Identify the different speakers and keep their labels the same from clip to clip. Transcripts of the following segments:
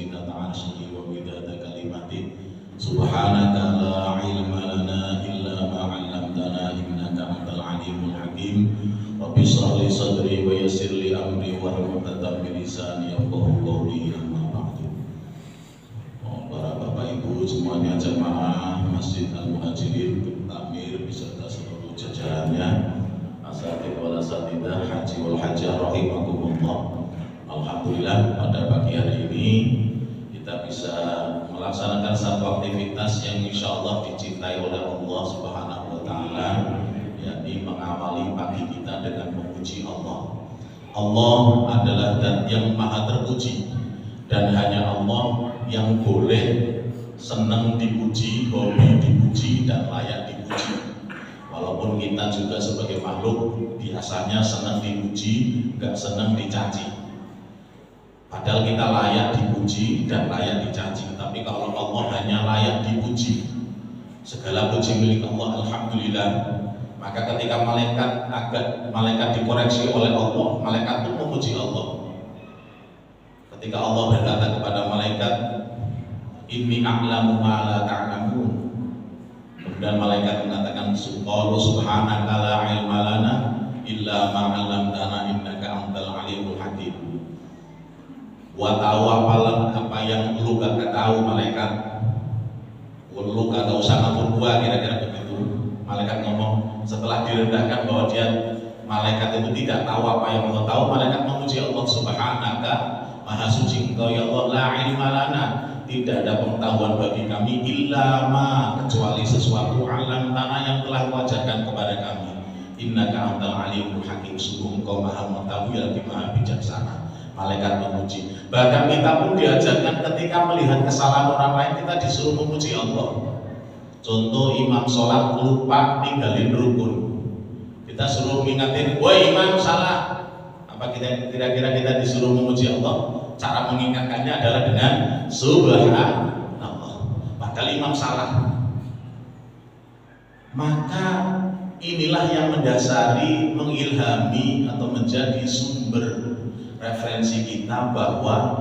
Speaker 1: zinata 'arsyihi wa midada kalimatihi. Subhanaka la ilma lana illa ma 'allamtana innaka antal alimul hakim. Rabbi shrah li sadri wa yassir li amri wahlul 'uqdatam min lisani yafqahu qawli. Amma ba'du. Para bapak ibu semuanya, jamaah Masjid Al-Muhajirin, takmir beserta seluruh jajarannya, asatidz wal asatidzah haji wal hajjah rahimakumullah. Alhamdulillah pada pagi hari ini kita bisa melaksanakan satu aktivitas yang insya Allah dicintai oleh Allah Subhanahu wa Ta'ala, yakni mengawali pagi kita dengan memuji Allah. Allah adalah zat yang maha terpuji, dan hanya Allah yang boleh senang dipuji, hobi dipuji, dan layak dipuji. Walaupun kita juga sebagai makhluk biasanya senang dipuji, gak senang dicaci. Padahal kita layak dipuji dan layak dicaci. Tapi kalau Allah hanya layak dipuji, segala puji milik Allah, alhamdulillah. Maka ketika malaikat dikoreksi oleh Allah, malaikat pun memuji Allah. Ketika Allah berkata kepada malaikat, inni a'lamu ma la ta'lamun, kemudian malaikat mengatakan, subhanaka la ilma lana illa ma 'allamtana innaka antal alimul hakim. Gua tahu apa yang lu gak tahu, malaikat. Lu gak tahu sama pun gua, kira-kira begitu. Malaikat ngomong setelah direndahkan bahwa dia malaikat itu tidak tahu apa yang Allah tahu. Malaikat memuji Allah, subhanaka, maha suci engkau ya Allah, la ilma lana, tidak ada pengetahuan bagi kami illa ma, kecuali sesuatu alam tanah yang telah wajarkan kepada kami. Innaka antal alimul hakim, sungguh engkau maha mengetahui lagi maha bijaksana. Malaikat memuji. Bahkan kita pun diajarkan ketika melihat kesalahan orang lain, kita disuruh memuji Allah. Contoh imam sholat lupa tinggalin rukun, kita suruh mengingatin, woi imam salah. Apa kira-kira kita disuruh memuji Allah? Cara mengingatkannya adalah dengan subhanallah, padahal imam salah. Maka inilah yang mendasari, mengilhami atau menjadi sumber referensi kita bahwa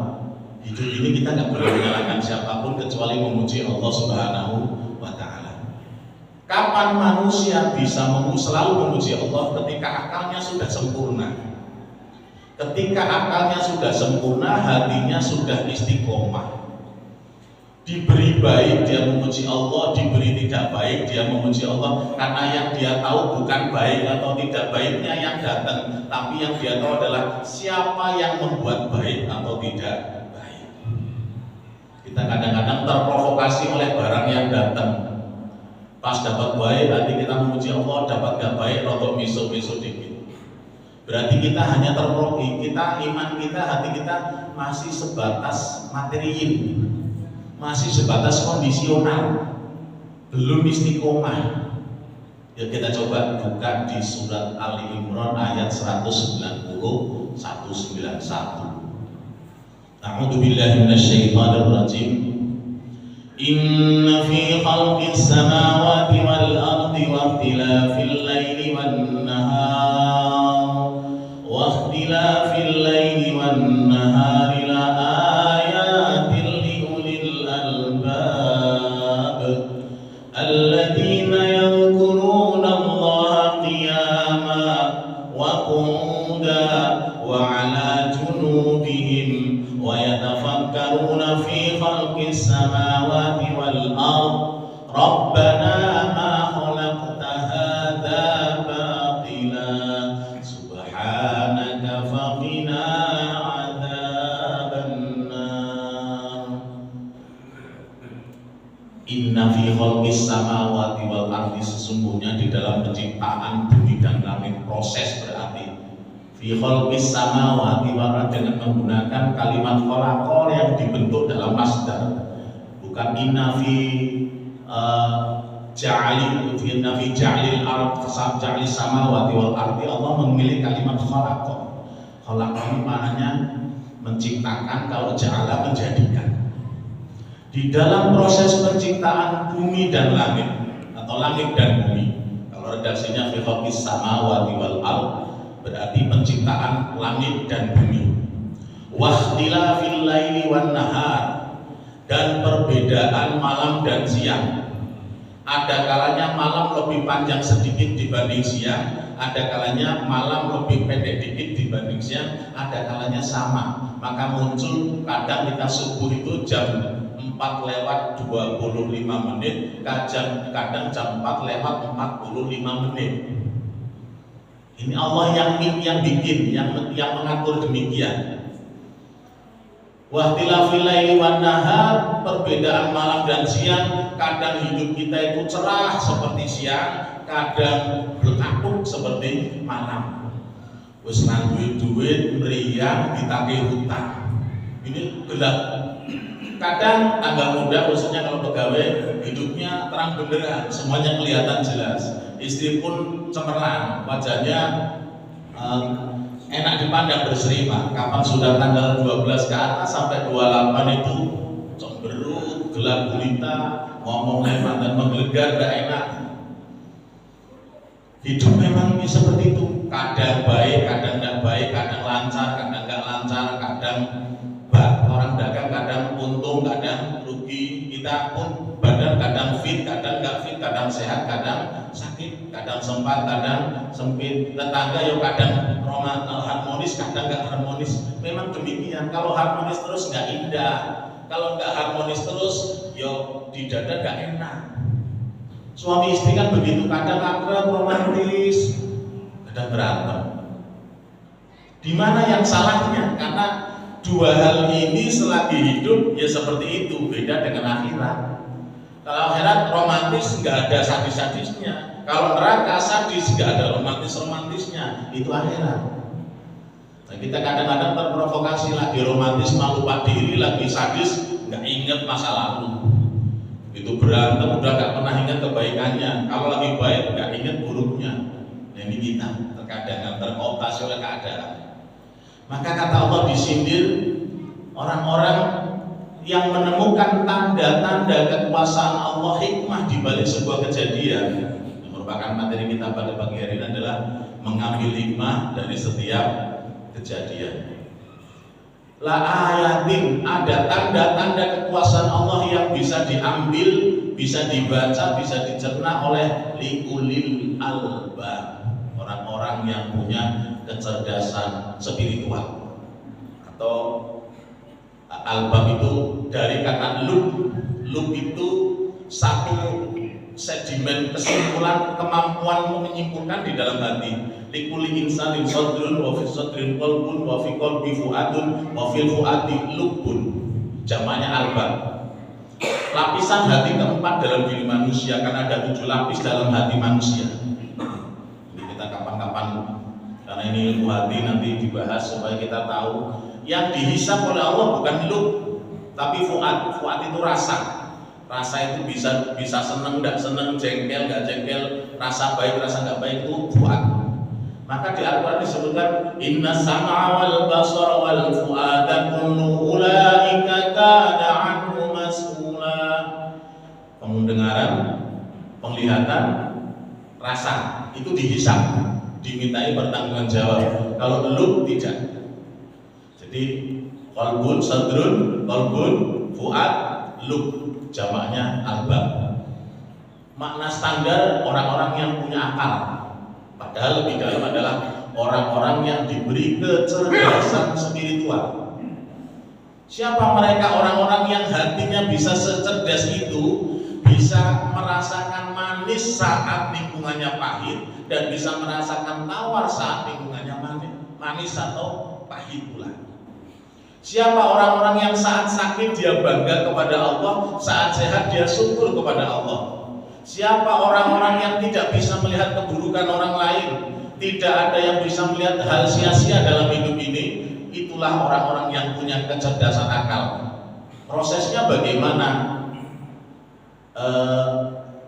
Speaker 1: hidup ini kita nggak boleh menyalahkan siapapun kecuali memuji Allah Subhanahu wa Ta'ala. Kapan manusia bisa selalu memuji Allah? Ketika akalnya sudah sempurna. Ketika akalnya sudah sempurna, hatinya sudah istiqomah. Diberi baik dia memuji Allah, diberi tidak baik dia memuji Allah, karena yang dia tahu bukan baik atau tidak baiknya yang datang, tapi yang dia tahu adalah siapa yang membuat baik atau tidak baik. Kita kadang-kadang terprovokasi oleh barang yang datang. Pas dapat baik, hati kita memuji Allah, dapat gak baik, rotok miso-miso dikit. Berarti kita hanya terprovoki, iman kita, hati kita masih sebatas materiin, masih sebatas kondisional, belum istiqomah. Ya, kita coba buka di surat Ali Imran ayat 191. A'udzu billahi minasyaitonir rajim. Inna fi khalqis samawati wal ardi wa ikhtilafil laili wan nahar wa ikhtilafil laili wan nahari la الذين يذكرون الله قياما وقعودا وعلى جنوبهم ويتفكرون في خلق السماوات والأرض ربنا ما خلقت هذا باطلا سبحانك فقنا عذاب النار. Inna fi khalqis samawati wal ardi, sesungguhnya di dalam penciptaan bumi dan langit, proses berarti fi khalqis samawati wal ardi dengan menggunakan kalimat khalaqa yang dibentuk dalam masdar, bukan inna fi ja'lil ard ja'lis samawati wal ardi. Allah memilih kalimat khalaqa. Khalaqa ini maknanya menciptakan, kalau ja'ala menjadikan. Di dalam proses penciptaan bumi dan langit atau langit dan bumi, kalau redaksinya fi khalqis samawati wal ard berarti penciptaan langit dan bumi. Wahtilafil laili wan nahar, dan perbedaan malam dan siang. Ada kalanya malam lebih panjang sedikit dibanding siang, ada kalanya malam lebih pendek dikit dibanding siang, ada kalanya sama. Maka muncul kadang kita subuh itu jam 4 lewat 25 menit, kadang jam 4 lewat 45 menit. Ini Allah yang bikin, yang mengatur demikian. Wahtilafil laili wan nahar, perbedaan malam dan siang. Kadang hidup kita itu cerah seperti siang, kadang berkabut seperti malam. Wis nang duit meriang ditagih hutang. Ini gelap. Kadang tangga muda, khususnya kalau pegawai, hidupnya terang benderang, semuanya kelihatan jelas. Istri pun cemerlang, wajahnya enak dipandang, berseri. Kapan sudah tanggal 12 ke atas sampai 28 itu cemberut, gelap gulita, ngomong hebat dan menggelegar, gak enak. Hidup memang seperti itu, kadang baik, kadang gak baik, kadang lancar, kadang gak lancar, kadang orang dagang kadang untung, kadang rugi. Kita pun badan kadang fit, kadang gak fit, kadang sehat, kadang sakit, kadang sempat, kadang sempit. Tetangga yo kadang harmonis, kadang gak harmonis. Memang demikian. Kalau harmonis terus gak indah, kalau gak harmonis terus yo di dada gak enak. Suami istri kan begitu, kadang akrab, romantis, kadang berantem. Di mana yang salahnya? Karena dua hal ini selagi hidup ya seperti itu, beda dengan akhirat. Kalau akhirat romantis nggak ada sadis-sadisnya, kalau neraka sadis nggak ada romantis-romantisnya, itu akhirat. Nah, kita kadang-kadang terprovokasi, lagi romantis malu lupa diri, lagi sadis nggak inget masa lalu. Itu berantem udah nggak pernah ingat kebaikannya, kalau lagi baik nggak inget buruknya. Nah, ini kita terkadang terkooptasi oleh keadaan. Maka kata Allah disindir orang-orang yang menemukan tanda-tanda kekuasaan Allah, hikmah di balik sebuah kejadian. Yang merupakan materi kita pada pagi hari ini adalah mengambil hikmah dari setiap kejadian. La ayatin, ada tanda-tanda kekuasaan Allah yang bisa diambil, bisa dibaca, bisa dicerna oleh liulil albab, orang-orang yang punya kecerdasan spiritual. Atau albab itu dari kata lub itu satu sedimen kesimpulan, kemampuan menyimpulkan di dalam hati. Likuli insanin sadrun wa fi sadrin qalbun wa fi qalbi fuadun wa fil fuadi lubun. Jamaknya albab. Lapisan hati keempat dalam diri manusia, karena ada 7 lapis dalam hati manusia. Jadi kita kapan-kapan, karena ini ilmu hati nanti dibahas supaya kita tahu yang dihisap oleh Allah bukan lub, tapi fuad. Fuad itu rasa. Rasa itu bisa seneng, tidak seneng, jengkel, nggak jengkel, rasa baik, rasa nggak baik, itu fuad. Maka di Al-Quran disebutkan inna sam'a wal basara wal fuada kullu ulaika kana anhu mas'ula. Pendengaran, penglihatan, rasa itu dihisap, dimintai pertanggungan jawab. Kalau belum tidak. Jadi qalbun sadrun, qalbun fuad, lub, jamaknya albab. Makna standar orang-orang yang punya akal. Padahal lebih dalam adalah orang-orang yang diberi kecerdasan spiritual. Siapa mereka? Orang-orang yang hatinya bisa secerdas itu, bisa merasakan manis saat lingkungannya pahit, dan bisa merasakan tawar saat lingkungannya manis atau pahit pula. Siapa orang-orang yang saat sakit dia bangga kepada Allah, saat sehat dia syukur kepada Allah. Siapa orang-orang yang tidak bisa melihat keburukan orang lain, tidak ada yang bisa melihat hal sia-sia dalam hidup ini, itulah orang-orang yang punya kecerdasan akal. Prosesnya bagaimana?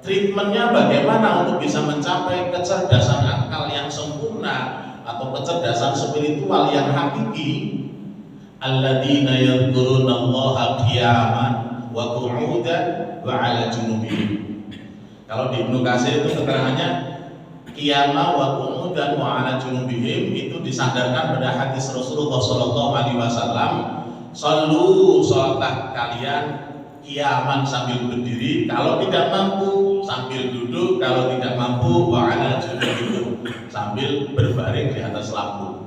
Speaker 1: Treatmentnya bagaimana untuk bisa mencapai kecerdasan akal yang sempurna atau kecerdasan spiritual yang hakiki? Alladzina yadhkurunallaha qiyaman wa qu'udan wa 'ala junubihim. Kalau di Ibnu Katsir itu keterangannya qiyama wa qu'udan wa 'ala junubihim itu disandarkan pada hadis Rasulullah sallallahu alaihi wasallam, "Shallu salatah kalian qiyaman sambil berdiri, kalau tidak mampu sambil duduk, kalau tidak mampu wa 'ala junubikum sambil berbaring di atas lampu."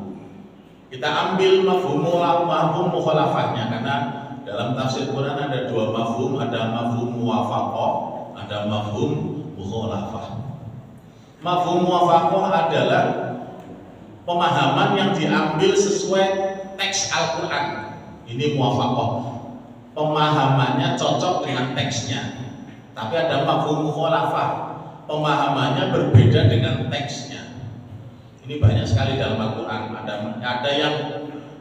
Speaker 1: Kita ambil mafhum mukhalafahnya, karena dalam tafsir Quran ada dua mafhum, ada mafhum muwafaqah, ada mafhum mukhalafah. Mafhum muwafaqah adalah pemahaman yang diambil sesuai teks Al-Quran. Ini muwafaqah, pemahamannya cocok dengan teksnya. Tapi ada mafhum mukhalafah, pemahamannya berbeda dengan teksnya. Ini banyak sekali dalam Al-Quran. Ada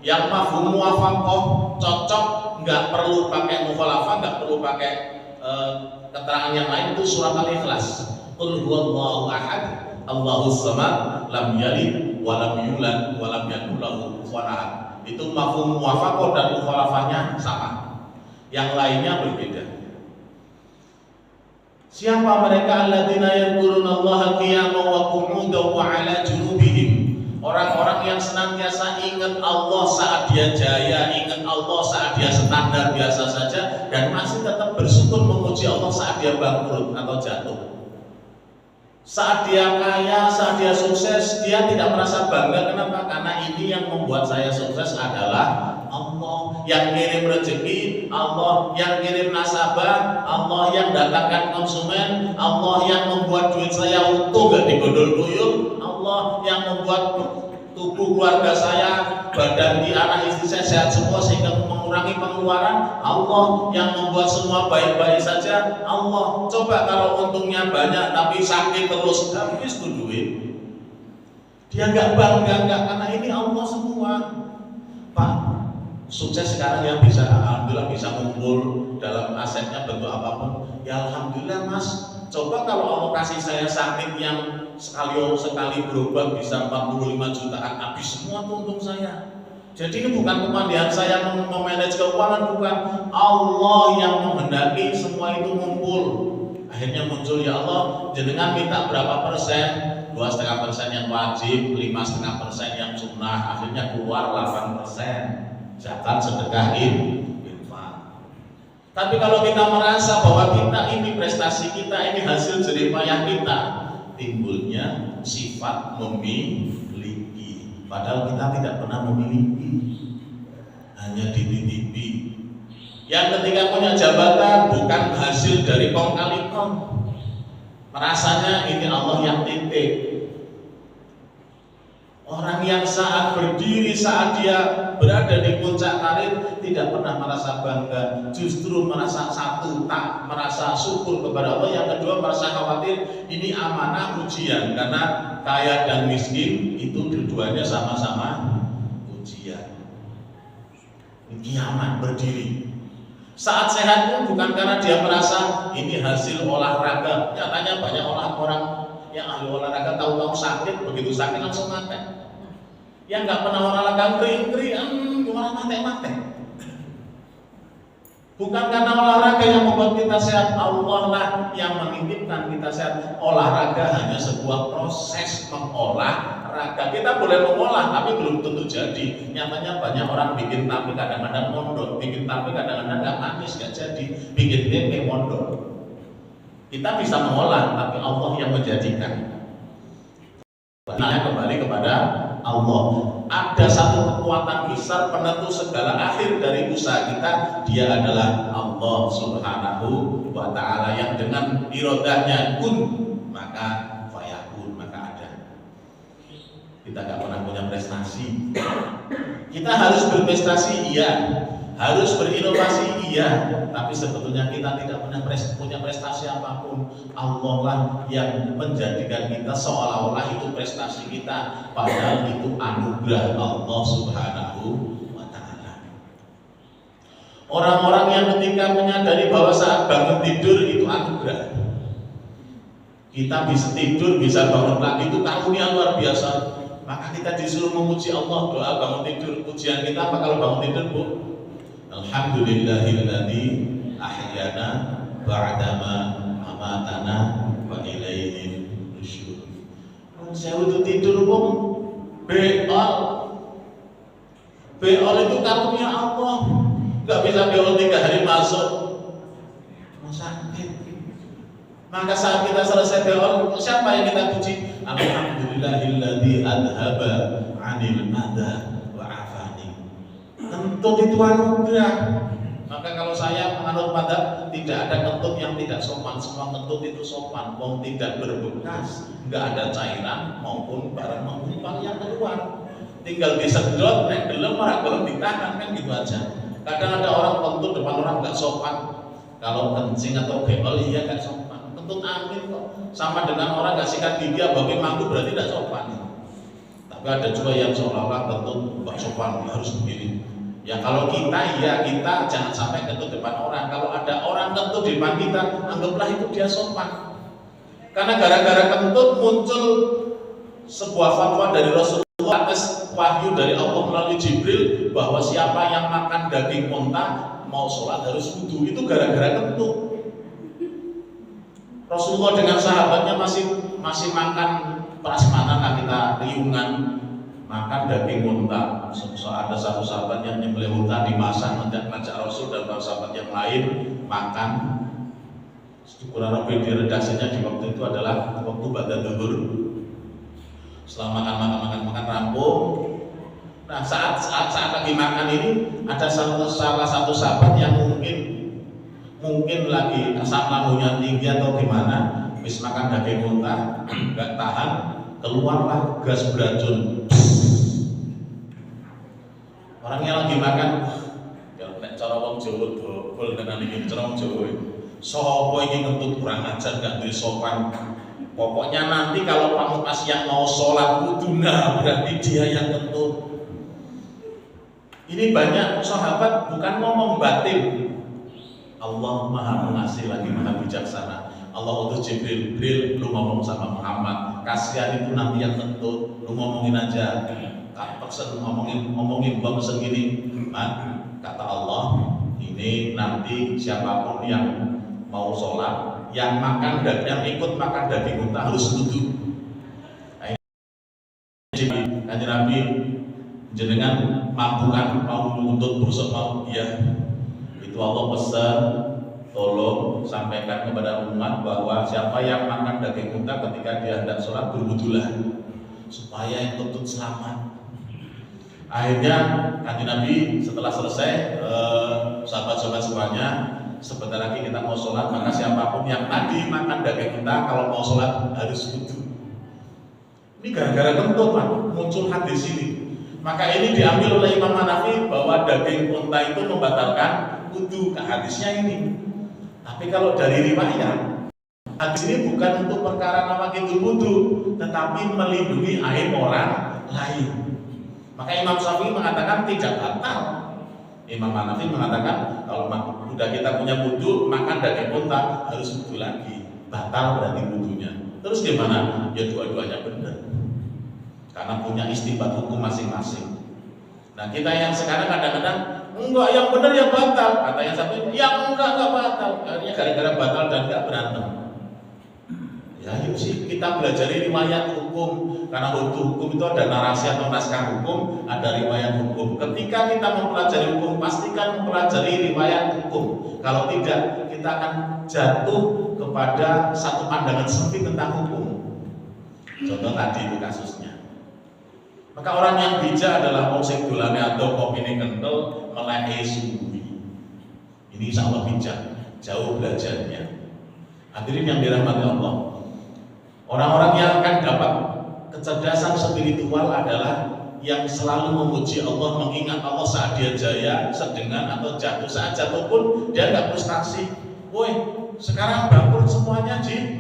Speaker 1: yang mafhum muwafaqah cocok, nggak perlu pakai mukhalafah, nggak perlu pakai keterangan yang lain. Itu surat Al-Ikhlas. Qul huwallahu ahad, Allahus samad, lam yalid wa lam yulad wa lam yakul lahu kufuwan ahad. Itu mafhum muwafaqah dan mukhalafahnya sama. Yang lainnya berbeda. Siapa mereka alladzina yadhkurunallaha qiyaman wa qu'udan wa 'ala junubihim? Orang-orang yang senantiasa ingat Allah saat dia jaya, ingat Allah saat dia standar biasa saja, dan masih tetap bersyukur memuji Allah saat dia bangkrut atau jatuh. Saat dia kaya, saat dia sukses, dia tidak merasa bangga. Kenapa? Karena ini yang membuat saya sukses adalah Allah, yang kirim rezeki, Allah yang kirim nasabah, Allah yang datangkan konsumen, Allah yang membuat duit saya utuh gak digondol-goyong, Allah yang membuat tubuh keluarga saya, badan di anak istri saya sehat semua sehingga mengurangi pengeluaran, Allah yang membuat semua baik-baik saja, Allah. Coba kalau untungnya banyak tapi sakit terus, habis tuh duit. Dia nggak bangga, nggak, karena ini Allah semua. Pak, sukses sekarang yang bisa, alhamdulillah bisa ngumpul dalam asetnya bentuk apapun, ya alhamdulillah Mas. Coba kalau Allah kasih saya sakit yang sekali berobat bisa 45 jutaan, habis semua untung saya. Jadi ini bukan kepandian saya memanage keuangan, bukan. Allah yang menghendaki semua itu ngumpul. Akhirnya muncul, ya Allah, jenengan minta berapa persen? 2,5% yang wajib, 5,5% yang sunnah. Akhirnya keluar 8%. Zakat, sedekah, infak. Tapi kalau kita merasa bahwa kita ini prestasi kita, ini hasil jerih payah kita, timbulnya sifat memiliki. Padahal kita tidak pernah memiliki, hanya dititipi. Yang ketika punya jabatan bukan hasil dari kong kali kong, merasanya ini Allah yang titip. Orang yang saat berdiri, saat dia berada di puncak karir, tidak pernah merasa bangga, justru merasa satu, tak merasa syukur kepada Allah. Yang kedua, merasa khawatir, ini amanah ujian, karena kaya dan miskin itu dua-duanya sama-sama ujian. Kiamat berdiri. Saat sehat pun bukan karena dia merasa ini hasil olahraga. Nyatanya banyak orang yang ahli olahraga tahu-tahu sakit, begitu sakit langsung mati. Yang nggak pernah olahraga kering-kering, malah mati. Bukan karena olahraga yang membuat kita sehat, Allah lah yang menginginkan kita sehat. Olahraga hanya sebuah proses mengolah raga. Kita boleh mengolah, tapi belum tentu jadi. Nyatanya banyak orang bikin tapi kadang-kadang mondok, bikin tapi kadang-kadang nggak manis, nggak jadi, bikin tempe mondok. Kita bisa mengolah, tapi Allah yang menjadikan. Nah, kembali kepada Allah. Ada satu kekuatan besar penentu segala akhir dari usaha kita, dia adalah Allah Subhanahu wa Ta'ala, yang dengan irodahnya kun maka fayakun, maka ada. Kita gak pernah punya prestasi. Kita harus berprestasi, iya. Harus berinovasi, iya. Tapi sebetulnya kita tidak pernah punya prestasi apapun. Allah lah yang menjadikan kita seolah-olah itu prestasi kita, padahal itu anugerah Allah Subhanahu wa Ta'ala. Orang-orang yang ketika menyadari bahwa saat bangun tidur itu anugerah, kita bisa tidur, bisa bangun lagi, itu karunia luar biasa. Maka kita disuruh memuji Allah. Doa bangun tidur, pujian kita apa kalau bangun tidur, Bu? Alhamdulillahilladzi ahyana ba'dama amatana wa ilaihi nusyur. Saya itu tidur pun beol. Beol itu karunia Allah. Gak bisa beol 3 hari masuk sakit. Maka saat kita selesai beol, siapa yang kita puji? Alhamdulillahilladzi adhaba 'anil adha wa 'afani. Kentut itu anugerah. Maka kalau saya menganut madzhab tidak ada kentut yang tidak sopan, semua kentut itu sopan, wong tidak berbekas, nggak ada cairan maupun barang menggumpal yang keluar. Tinggal disedot, nek gelem ora gelem ditahan kan gitu aja. Kadang ada orang kentut depan orang nggak sopan, kalau kencing atau beol iya nggak sopan. Kentut angin kok, sama dengan orang nggak sikat gigi bagi mangku berarti tidak sopan. Tapi ada juga yang seolah-olah kentut nggak sopan harus begini. Ya kalau kita jangan sampai kentut depan orang. Kalau ada orang kentut di depan kita, anggaplah itu dia sopan. Karena gara-gara kentut muncul sebuah fatwa dari Rasulullah atas wahyu dari Allah melalui Jibril bahwa siapa yang makan daging unta mau sholat harus wudu. Itu gara-gara kentut. Rasulullah dengan sahabatnya masih makan prasmanan lah, kita riungan makan daging unta. Ada satu sahabat yang nyembelih unta dimasak, ngajak Rasul dan para sahabat yang lain makan. Kurang lebih di redaksinya di waktu itu adalah waktu ba'da zuhur. Setelah makan rampung. Nah saat lagi makan ini ada salah satu sahabat yang mungkin lagi asam lambungnya tinggi atau gimana, habis makan daging unta nggak tahan, keluarlah gas beracun. Orang yang lagi makan, ya nek cara wong Jawa dobel tenan iki cara wong Jawa. Sopo iki ngentut kurang ajar gak duwe sopan. Pokoknya nanti kalau pas yang mau sholat wudu, nah berarti dia yang kentut. Ini banyak sahabat bukan ngomong batin. Allah Maha Pengasih lagi Maha Bijaksana. Allah utus Jibril, lu ngomong sama Muhammad, kasihan itu nanti yang kentut, lu ngomongin aja. Pesen ngomongin gua pesen gini, kata Allah, ini nanti siapapun yang mau sholat, yang ikut makan daging unta harus wudu. Kanjeng Nabi jenengan mampu kan mau nuntut busuk mau, iya. Itu Allah pesan, tolong sampaikan kepada umat bahwa siapa yang makan daging unta ketika dia hendak sholat berwudulah supaya yang kentut selamat. Akhirnya Kanjeng Nabi setelah selesai, sahabat-sahabat semuanya, sebentar lagi kita mau sholat, maka siapapun yang tadi makan daging unta kalau mau sholat harus wudu. Ini gara-gara kentut Pak, muncul hadis ini. Maka ini diambil oleh Imam Hanafi bahwa daging unta itu membatalkan wudu. Hadisnya ini. Tapi kalau dari riwayat, hadis ini bukan untuk perkara nawaqidul wudu, tetapi melindungi aib orang lain. Maka Imam Syafi'i mengatakan tidak batal. Imam Hanafi mengatakan kalau udah kita punya wudu, makan daging unta harus wudu lagi. Batal berarti wudunya. Terus gimana? Ya dua-duanya benar. Karena punya istinbat hukum masing-masing. Nah kita yang sekarang kadang-kadang enggak, yang benar yang batal. Kata yang satu, yang enggak batal. Akhirnya gara-gara batal dan enggak berantem. Ya yuk sih kita belajar riwayat hukum. Karena hukum itu ada narasi atau naskah hukum, ada riwayat hukum. Ketika kita mempelajari hukum, pastikan mempelajari riwayat hukum. Kalau tidak, kita akan jatuh kepada satu pandangan sempit tentang hukum. Contoh tadi itu kasusnya. Maka orang yang bijak adalah wong sing dolane atau kopine kental melehe suwi. Ini insya Allah bijak, jauh belajarnya. Hadirin yang dirahmati Allah. Orang-orang yang akan dapat kecerdasan spiritual adalah yang selalu memuji Allah, mengingat Allah saat dia jaya, sedengan atau jatuh. Saat jatuh pun dia nggak frustasi. Woi, sekarang bangkrut semuanya Ji.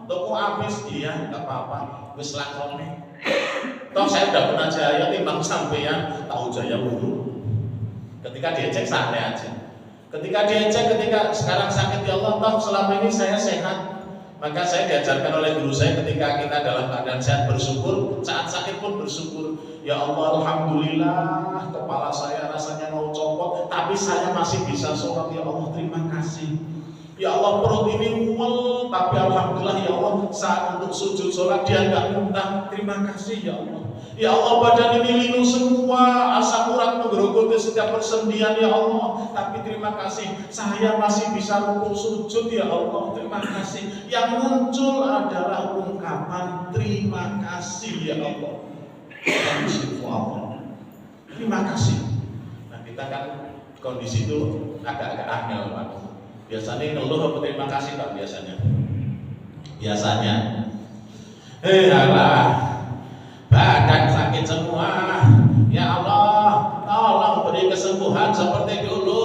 Speaker 1: Toko habis, iya nggak apa-apa. Wis lakone. Toh saya udah pernah jaya, timbang sampean tahu jaya dulu. Ketika diecek santai aja. Ketika sekarang sakit ya Allah, toh selama ini saya sehat. Maka saya diajarkan oleh guru saya ketika kita dalam keadaan sehat bersyukur, saat sakit pun bersyukur. Ya Allah, alhamdulillah, kepala saya rasanya mau copot, tapi saya masih bisa sholat. Ya Allah, terima kasih. Ya Allah, perut ini mual, tapi alhamdulillah ya Allah, saat untuk sujud sholat dia nggak muntah. Terima kasih ya Allah. Ya Allah, badan ini linu semua, asam urat menggerogoti setiap persendian ya Allah. Tapi terima kasih, saya masih bisa rukuk sujud ya Allah. Terima kasih. Yang muncul adalah ungkapan terima kasih ya Allah. Terima kasih. Nah, kita kan kondisi itu agak-agak angel Pak. Biasanya ngeluh apa terima kasih Pak biasanya? Biasanya alah, badan sakit semua. Ya Allah, tolong beri kesembuhan seperti dulu.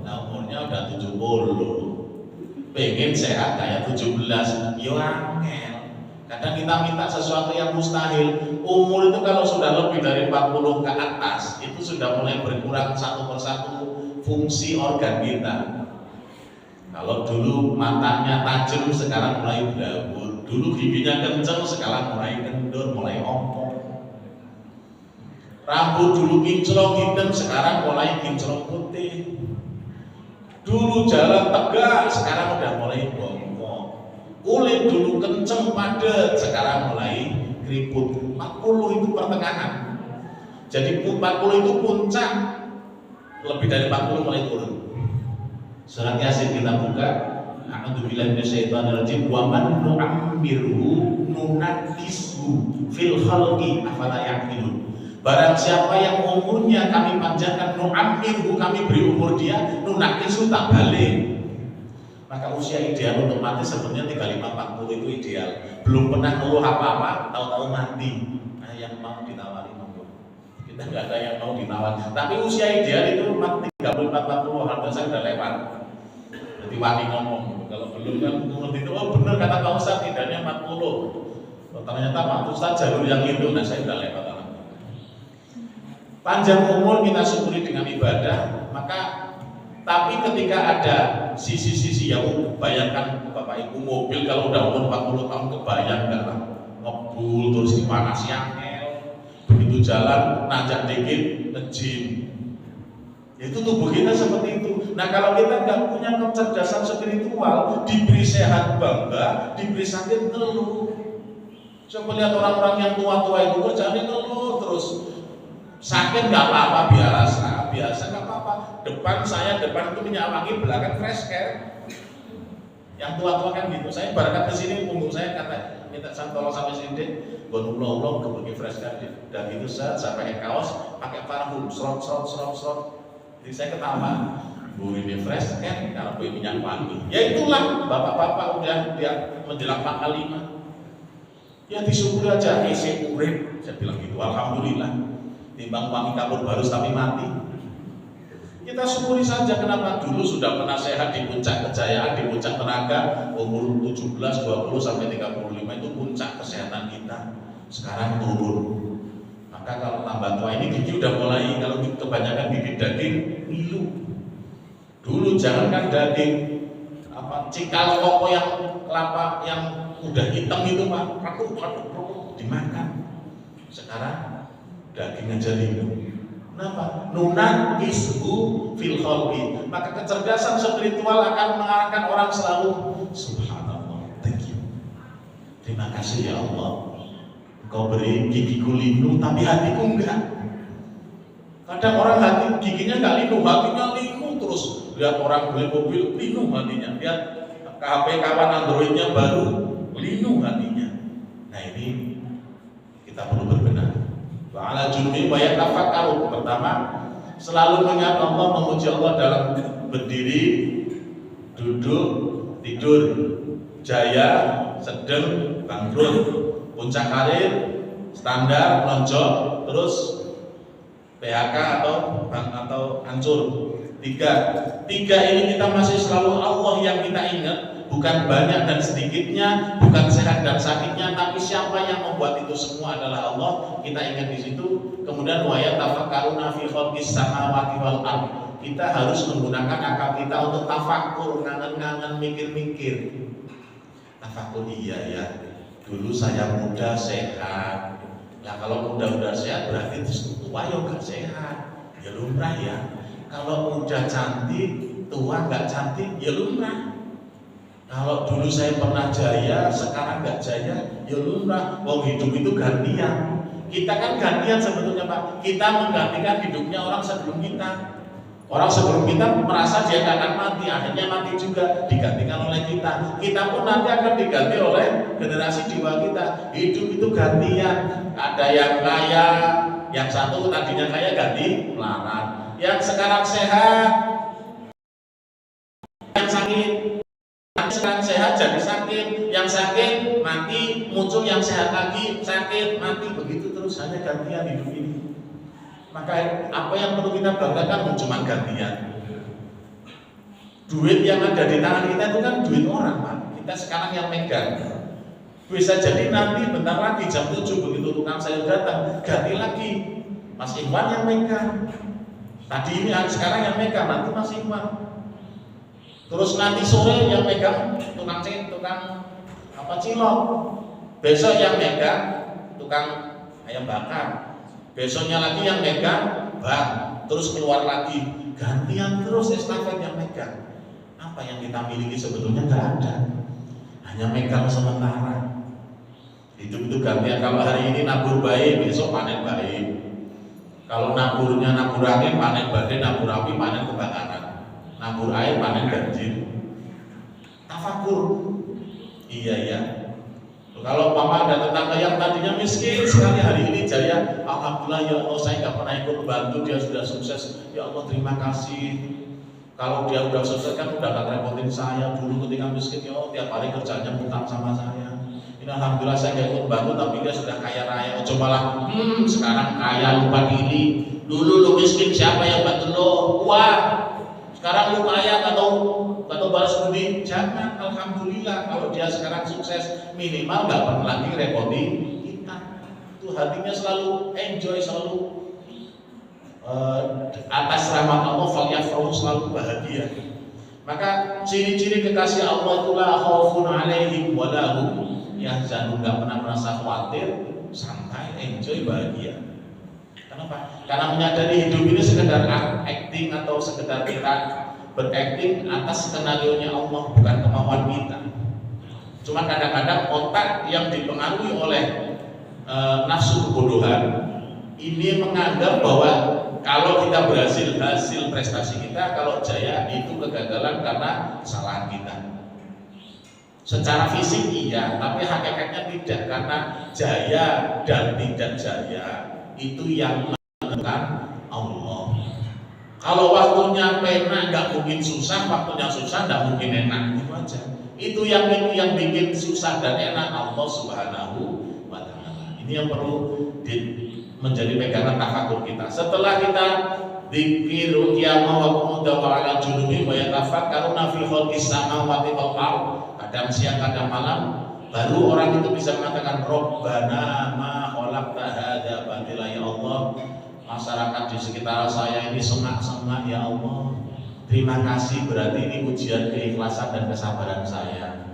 Speaker 1: Nah, umurnya udah 70. Pengen sehat kayak 17. Yo angel. Kadang kita minta sesuatu yang mustahil. Umur itu kalau sudah lebih dari 40 ke atas, itu sudah mulai berkurang satu persatu fungsi organ kita. Kalau dulu matanya tajam, sekarang mulai blabur. Dulu giginya kenceng, sekarang mulai kendur, mulai ompong. Rambut dulu kinclong hitam, sekarang mulai kinclong putih. Dulu jalan tegak, sekarang udah mulai bongkok. Kulit dulu kenceng padat, sekarang mulai keriput. 40 itu pertengahan. Jadi 40 itu puncak, lebih dari 40 mulai turun. Surat Yasin kita buka. A'udzubillahi minasyaitonirrajim. Wa man nu'ammirhu nunakkishu fil khalqi afala ya'qilun. Barang siapa yang umurnya kami panjangkan, nu'ammirhu, kami beri umur dia, nunakkishu, tak balik. Maka usia ideal untuk mati sebenarnya 35-40 itu ideal. Belum pernah ngeluh apa-apa, tahu-tahu mati. Nah, yang mau ditawari monggo. Kita nggak ada yang mau ditawar. Tapi usia ideal itu 34-40, harga saya udah lewat. Jadi wani ngomong, kalau belum kan umur itu, oh benar kata Pak Ustadz, idahnya 40. Ternyata Pak Ustadz jalur yang itu, nah saya udah lewat. Panjang umur kita syukuri dengan ibadah, maka tapi ketika ada sisi-sisi yang bayangkan Bapak Ibu mobil kalau udah umur 40 tahun kebayang nggak lah, ngebul terus dipanasi angel, begitu jalan nanjak dikit ngejim. Itu tubuh kita seperti itu. Nah kalau kita nggak punya kecerdasan spiritual, diberi sehat bangga, diberi sakit ngeluh. Coba lihat orang-orang yang tua-tua itu kerjanya ngeluh terus. Sakit nggak apa-apa, biasa nggak apa-apa. Depan itu minyak wangi, belakang fresh care. Yang tua-tua kan gitu. Saya berangkat ke sini, punggung saya kata minta tolong sampai sini, gonulong-long ke fresh care. Dan itu saya pakai kaos, pakai parfum, serot. Jadi saya ketawa, bu ini fresh care, kalau beli minyak wangi. Ya itulah, bapak-bapak udah dia menjelang pangkal 5. Ya disyukuri aja, isi urip. Saya bilang gitu, alhamdulillah. Timbang wangi kapur baru tapi mati. Kita syukuri saja. Kenapa? Dulu sudah pernah sehat di puncak kejayaan, di puncak tenaga, umur 17, 20 sampai 35 itu puncak kesehatan kita. Sekarang turun. Maka kalau tambah tua ini gigi udah mulai, kalau kebanyakan gigi daging ngilu. Dulu jangankan daging cikal koko yang kelapa yang udah hitam itu Pak, rakuk dimakan. Sekarang daging aja ngilu. Kenapa? Nunakkishu fil khalqi. Maka kecerdasan spiritual akan mengarahkan orang selalu subhanallah, thank you. Terima kasih ya Allah. Kau beri gigiku linu tapi hatiku enggak. Kadang orang hati giginya enggak linu, hatinya linu terus. Lihat orang beli mobil linu hatinya. Lihat HP kawan Androidnya baru linu hatinya. Nah ini kita perlu berbenah. Wa ala junbi wa yatafakkaru. Pertama, selalu mengingat Allah, memuji Allah dalam berdiri, duduk, tidur, jaya, sedang, bangkrut, puncak karir, standar, lonjok, terus PHK atau hancur. Tiga ini kita masih selalu Allah yang kita ingat, bukan banyak dan sedikitnya, bukan sehat dan sakitnya, tapi siapa yang membuat itu semua adalah Allah. Kita ingat di situ. Kemudian wa yatafakkaruna fi khalqis samawati wal ardh. Kita harus menggunakan akal kita untuk tafakkur, ngangen-ngangen, mikir-mikir. Tafakkur, iya ya. Dulu saya muda sehat. Nah kalau muda udah sehat berarti tua ya nggak sehat. Ya lumrah ya. Kalau muda cantik, tua nggak cantik, ya lumrah. Kalau dulu saya pernah jaya, sekarang nggak jaya, ya lumrah. Wong hidup itu gantian. Kita kan gantian sebetulnya Pak. Kita menggantikan hidupnya orang sebelum kita. Orang sebelum kita merasa dia akan mati, akhirnya mati juga, digantikan oleh kita. Kita pun nanti akan diganti oleh generasi di bawah kita. Hidup itu gantian. Ada yang kaya, yang satu tadinya kaya ganti melarat. Yang sekarang sehat, yang sakit. Sekarang sehat jadi sakit, yang sakit mati, muncul yang sehat lagi, sakit, mati, begitu terus, hanya gantian hidup ini. Maka apa yang perlu kita banggakan cuma gantian. Duit yang ada di tangan kita itu kan duit orang Pak. Kita sekarang yang megang. Bisa jadi nanti bentar lagi jam 7 begitu tukang sayur datang, ganti lagi Mas Iwan yang megang. Tadi ini sekarang yang megang, nanti Mas Iwan. Terus nanti sore yang megang tukang cilok. Besok yang megang tukang ayam bakar. Besoknya lagi yang megang bang. Terus keluar lagi. Gantian terus estafet yang megang. Apa yang kita miliki sebetulnya nggak ada. Hanya megang sementara. Hidup itu gantian. Kalau hari ini nabur baik, besok panen baik. Kalau naburnya nabur angin, panen badai, nabur api, panen kebakaran. Nabur air panen banjir. Tafakur. Iya ya. Kalau mama ada tetangga yang tadinya miskin sekali hari ini jaya, alhamdulillah ya Allah saya nggak pernah ikut bantu dia sudah sukses. Ya Allah terima kasih. Kalau dia udah sukses kan udah gak repotin saya dulu ketika miskin ya Allah tiap hari kerjanya utang sama saya. Ini alhamdulillah saya nggak ikut bantu tapi dia sudah kaya raya. Coba lah, sekarang kaya lupa diri. Dulu lu miskin siapa yang bantu lo? Wah. Sekarang lu kaya atau balas budi, jangan. Alhamdulillah kalau dia sekarang sukses, minimal nggak pernah lagi repoti kita. Itu hatinya selalu enjoy, selalu atas rahmat Allah, falyafrahu, selalu bahagia. Maka ciri-ciri kekasih Allah itulah khaufun alaihim wa lahum yahzanun, nggak pernah merasa khawatir, santai, enjoy, bahagia. Kenapa? Karena menyadari hidup ini sekedar acting atau sekedar kita berakting atas skenario-nya Allah, bukan kemauan kita. Cuma kadang-kadang otak yang dipengaruhi oleh nafsu kebodohan ini menganggap bahwa kalau kita berhasil, hasil prestasi kita, kalau jaya itu kegagalan karena kesalahan kita. Secara fisik iya, tapi hakikatnya tidak, karena jaya dan tidak jaya itu yang menentukan Allah. Kalau waktunya enak nggak mungkin susah, waktunya susah nggak mungkin enak, itu aja. Itu yang bikin susah dan enak Allah Subhanahu wa Ta'ala. Ini yang perlu menjadi pegangan tafakur kita. Setelah kita dzikir qiyamah wa qu'udan wa 'ala junubi wa yatafakkaruna fi khalqis samawati wal ardh, kadang siang kadang malam, baru orang itu bisa mengatakan Rabbana ma khalaqta hadza batila, ya Allah, masyarakat di sekitar saya ini semak-semak ya Allah, terima kasih, berarti ini ujian keikhlasan dan kesabaran saya.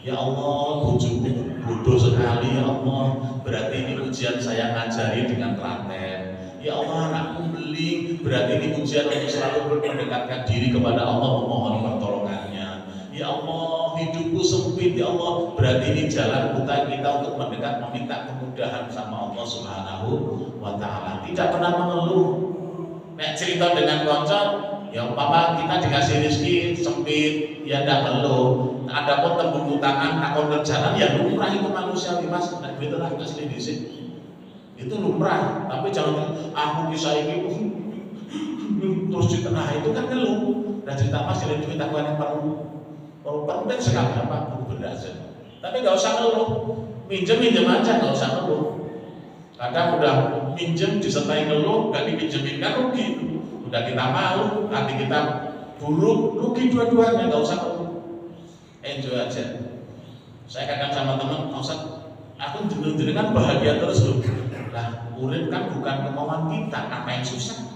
Speaker 1: Ya Allah, bojoku bodoh sekali ya Allah, berarti ini ujian saya ngajari dengan telaten. Ya Allah, anakku beling, berarti ini ujian untuk selalu mendekatkan diri kepada Allah, memohon pertolongannya. Ya Allah, hidupku sempit ya Allah, berarti ini jalan kita untuk mendekat, meminta kemudahan sama Allah Subhanahu wa Ta'ala. Tidak pernah mengeluh. Nek cerita dengan konco, ya umpama kita dikasih rezeki sempit, ya tidak mengeluh. Ada pun tembung utangan, takon kerjaan, ya lumrah, itu manusiawi mas. Nah itu lah kesini disini. Itu lumrah, tapi jangan aku kisah ini terus di tengah itu kan ngeluh. Dan cerita mas jadi duit aku yang perlu. Penting sekali apa berdasar. Tapi nggak usah ngeluh, minjem aja, nggak usah ngeluh. Kadang udah minjem disertai ngeluh, nggak dipinjemin kan rugi. Udah kita malu, nanti kita buruk, rugi dua-duanya, nggak usah ngeluh. Enjoy aja. Saya kadang sama teman, Ustaz, aku jenengan bahagia terus loh. Lah, urip kan bukan kemauan kita, apa yang susah?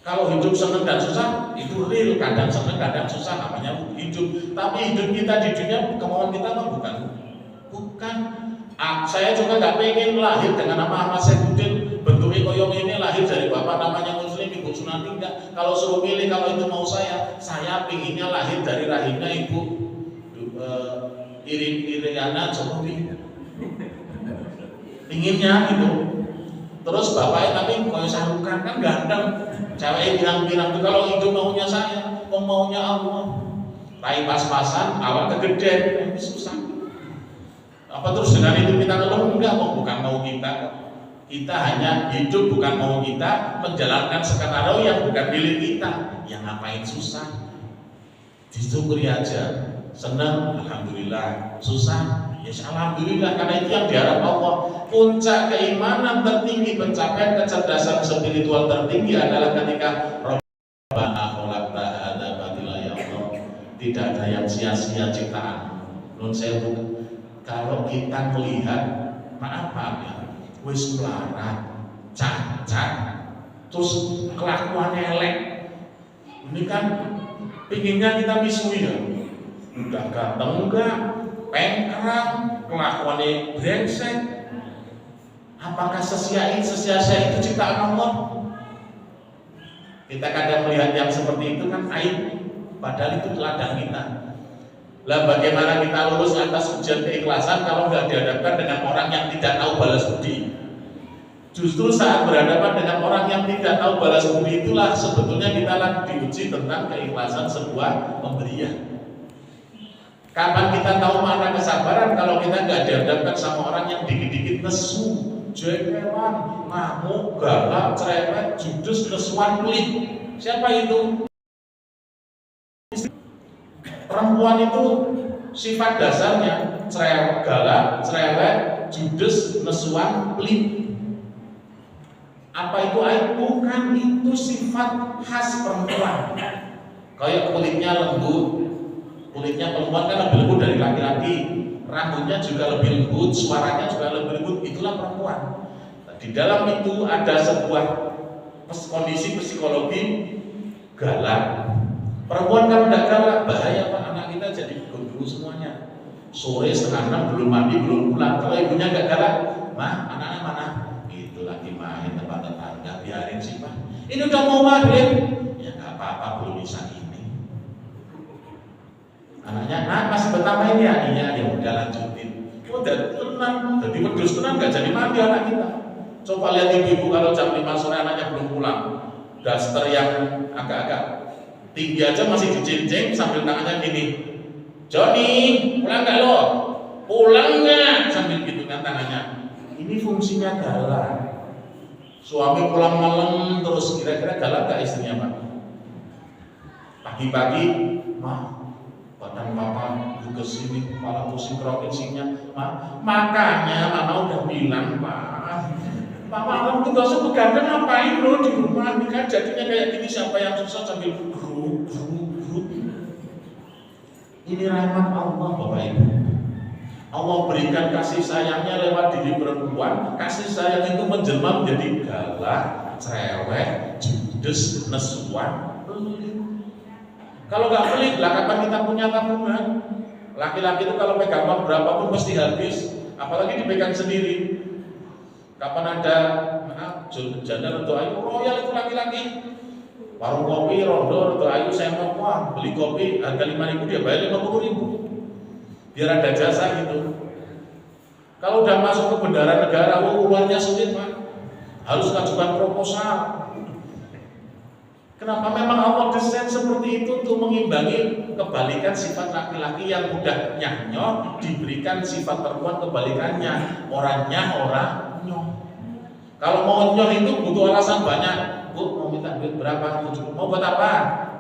Speaker 1: Kalau hidup senang dan susah itu real, kadang senang kadang susah, namanya hidup. Tapi hidup kita di dunia kemauan kita mah bukan. Saya juga nggak pengen lahir dengan nama Ahmad Saifuddin, bentuknya koyong ini, lahir dari bapak namanya Muslim, ibu Sunati, enggak. Kalau suruh milih, kalau itu mau saya pinginnya lahir dari rahimnya ibu Iriana Jokowi. Inginnya gitu. Terus bapaknya tapi kalau sarukan kan ganteng. Ceweknya bilang-bilang tuh kalau itu maunya saya, maunya Allah. Rai pas-pasan, awal kegedean, ini susah. Apa terus dengan itu kita ngeluh? Enggak, bukan mau kita. Kita hanya hidup bukan mau kita, menjalankan skenario yang bukan milik kita. Yang ngapain susah? Disyukuri aja. Senang, alhamdulillah. Susah, ya alhamdulillah. Karena itu yang diharap Allah. Puncak keimanan tertinggi, pencapaian kecerdasan spiritual tertinggi adalah ketika Rabbana khalaqta hadza batila ya Allah. Tidak ada yang sia-sia ciptaan. Nun sewu. Kalau kita melihat maaf ya, wis melarat, cacat, terus kelakuan elek. Ini kan pinginnya kita misui ya. Udah ganteng enggak, pengkerang, kelakuannya brengsek. Apakah sesia-sia itu ciptaan Allah? Kita kadang melihat yang seperti itu kan aib, padahal itu teladan kita. Lah bagaimana kita lulus atas ujian keikhlasan kalau nggak dihadapkan dengan orang yang tidak tahu balas budi? Justru saat berhadapan dengan orang yang tidak tahu balas budi itulah sebetulnya kita lagi diuji tentang keikhlasan sebuah pemberian. Kapan kita tahu makna kesabaran kalau kita nggak dihadapkan sama orang yang dikit-dikit nesu, jekewan, ngamuk, galak, cerewet, judes, nesuan, pelit. Siapa itu? Perempuan itu sifat dasarnya cerewet, galak, cerewet, judes, nesuan, pelit. Apa itu aib? Bukan, itu sifat khas perempuan. Kayak kulitnya lembut, kulitnya perempuan kan lebih lembut dari laki-laki, rambutnya juga lebih lembut, suaranya juga lebih lembut, itulah perempuan. Di dalam itu ada sebuah kondisi psikologi galak. Perempuan kalau tidak galak bahaya Pak, anak kita jadi gundul semuanya. Sore setengah 6 belum mandi belum pulang. Kalau ibunya nggak galak, mah anaknya mana? Itu lagi main tempat tetangga, biarin sih Pak. Ini udah mau maghrib, ya nggak apa-apa belum bisa ini. Anaknya, nah masih betah main ya? Iya, ya udah lanjutin. Udah tenang, jadi wedus tenang nggak jadi mandi anak kita. Coba lihat ibu-ibu kalau jam 5 sore anaknya belum pulang, daster yang agak-agak tinggi aja masih dicincing sambil tangannya gini, Joni pulang nggak lo? Pulang nggak? Sambil gitu kan tangannya. Ini fungsinya galak. Suami pulang malam terus kira-kira galak nggak istrinya Pak? Pagi-pagi, mah badan papa juga sini, kepala pusing krokinsinya, makanya mama udah bilang Pak. Papa tugasnya begadang ngapain lo di rumah? Ini kan jadinya kayak gini, siapa yang susah sambil grup. Ini rahmat Allah Bapak Ibu. Allah berikan kasih sayangnya lewat diri perempuan. Kasih sayang itu menjelma menjadi galak, cerewet, judes, nesuan, pelit. Kalau nggak pelit, lah kapan kita punya tabungan? Laki-laki itu kalau pegang uang berapapun pasti habis, apalagi dipegang sendiri. Kapan ada janda atau ayu royal itu laki-laki, warung kopi rondo atau ayu saya mau beli kopi harga 5.000 dia bayar 50.000 biar ada jasa gitu. Kalau udah masuk ke bendara negara, uruannya sulit Pak, harus mengajukan proposal. Kenapa? Memang Allah desain seperti itu untuk mengimbangi kebalikan sifat laki-laki yang mudah nyanyok, diberikan sifat perempuan kebalikannya, orangnya orang nyoh. Kalau mau nyoh itu butuh alasan banyak. Bu, mau minta duit berapa? Mau buat apa?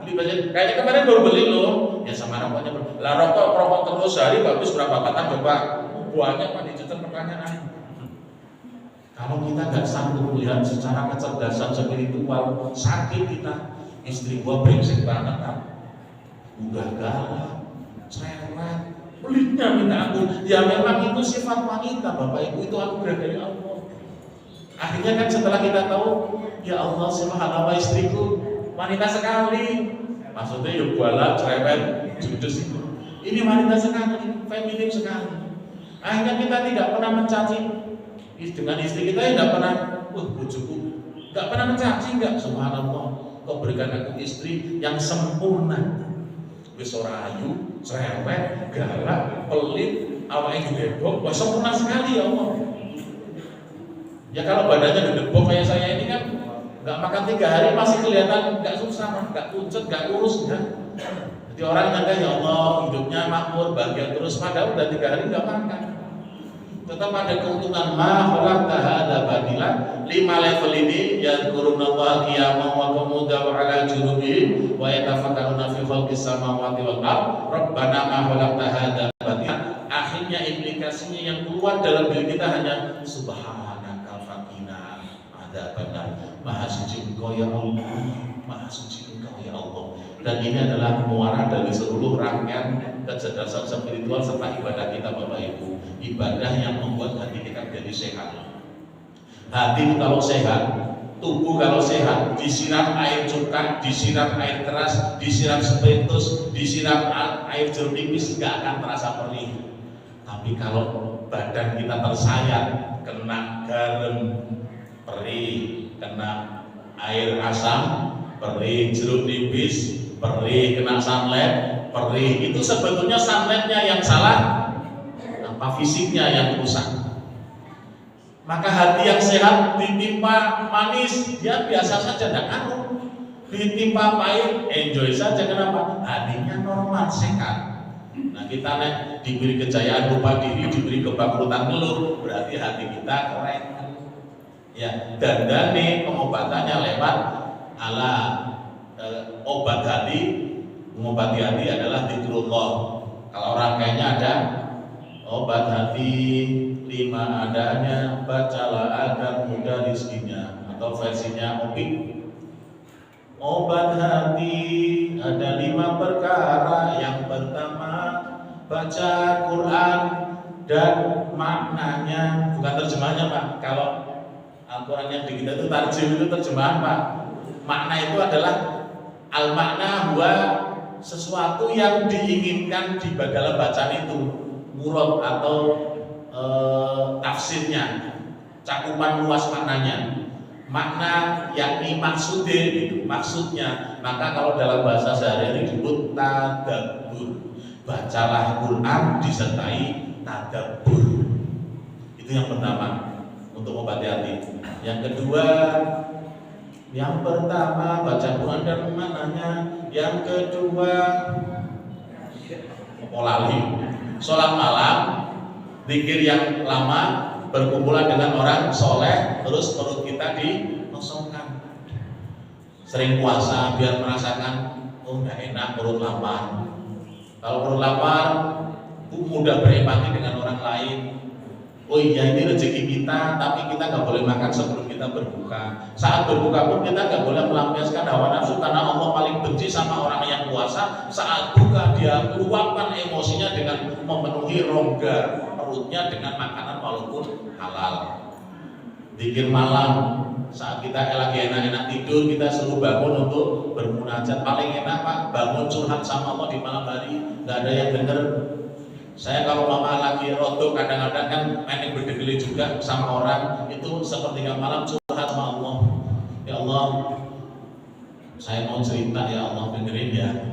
Speaker 1: Beli baju. Kayaknya kemarin baru beli loh. Ya sama rokoknya. Lah rokok terus sehari bagus berapa batang coba? Banyak Pak, dicecer pertanyaan. Kalau kita nggak sanggup melihat secara kecerdasan spiritual, sakit kita. Istri gua brengsek banget Pak. Udah galak, cerewet, pelitnya minta ampun. Ya memang itu sifat wanita Bapak Ibu, itu anugerah dari Allah. Akhirnya kan setelah kita tahu, ya Allah subhanallah istriku wanita sekali. Maksudnya ya galak, cerewet, judes itu. Ini wanita sekali, feminim sekali. Akhirnya kita tidak pernah mencaci dengan istri kita, ya tidak pernah, bojoku, tidak pernah mencaci, enggak, subhanallah, kau berikan aku istri yang sempurna.
Speaker 2: wis ora ayu, cerewet, galak, pelit, awake gedebok, wah sempurna sekali ya Allah. Ya kalau badannya gedebok kayak saya ini kan nggak makan 3 hari masih kelihatan nggak susah, nggak pucet, nggak kurus, kan? Jadi orang nyangka ya Allah hidupnya makmur, bahagia terus, padahal udah 3 hari nggak makan. Tetap ada keuntungan mahalah tahada badila. 5 level ini yadhkurunallaha qiyaman wa qu'udan wa 'ala junubihim wa yatafakkaruna fi khalqis samawati wal ardh rabbana ma khalaqta hadza batila. Akhirnya implikasinya yang keluar dalam diri kita hanya subhanaka faqina adzabannar. Maha suci Engkau ya Allah, Maha suci Engkau ya Allah. Dan ini adalah muara dari seluruh rangkaian kecerdasan spiritual serta ibadah kita Bapak Ibu. Ibadah yang membuat hati kita menjadi sehat. Hati kalau sehat, tubuh kalau sehat, disiram air cuka, disiram air keras, disiram spiritus, disiram air jeruk nipis, gak akan terasa perih. Tapi kalau badan kita tersayat, kena garam, perih, kena air asam, perih, jeruk nipis, perih, kena sunlight, perih. Itu sebetulnya sunlightnya yang salah, apa fisiknya yang rusak. Maka hati yang sehat ditimpa manis, dia biasa saja, tidak ngaruh. Ditimpa pahit, enjoy saja. Kenapa? Hatinya normal, sehat. Nah kita diberi kejayaan lupa diri, diberi kebangkrutan ngeluh, berarti hati kita keren. Ya, dan dane pengobatannya lewat ala obat hati, mengobati hati adalah dzikrullah. Kalau rangkaiannya ada obat hati 5 adanya, bacalah agar mudah rizkinya, atau versinya Opik. Obat hati ada 5 perkara. Yang pertama, baca Quran dan maknanya, bukan terjemahannya Pak. Kalau Al-Quran yang di kita itu tarjim, itu terjemahan Pak. Makna itu adalah al-makna huwa, sesuatu yang diinginkan di dalam bacaan itu, murad atau tafsirnya, cakupan luas maknanya. Makna yakni maksudnya gitu, maksudnya. Maka kalau dalam bahasa sehari-hari disebut tadabbur. Bacalah Quran disertai tadabbur. Itu yang pertama untuk obati hati. Yang kedua, yang pertama baca Quran dan maknanya. Yang kedua, polali, sholat malam, zikir yang lama, berkumpulan dengan orang soleh, terus perut kita dikosongkan. Sering puasa biar merasakan, oh nggak enak, perut lapar. Kalau perut lapar, mudah berempati dengan orang lain. Oh iya, ini rezeki kita, tapi kita nggak boleh makan sebelum kita berbuka. Saat berbuka pun kita nggak boleh melampiaskan hawa nafsu, karena Allah paling benci sama orang yang puasa. Saat buka dia luapkan emosinya dengan memenuhi rongga perutnya dengan makanan walaupun halal. Zikir malam, saat kita lagi enak-enak tidur, kita suruh bangun untuk bermunajat. Paling enak Pak, bangun curhat sama Allah di malam hari, nggak ada yang denger. Saya kalau mama lagi rodo, kadang-kadang kan main berdegeli juga sama orang, itu sepertiga malam curhat sama Allah. Ya Allah, saya mau cerita ya Allah, dengerin ya.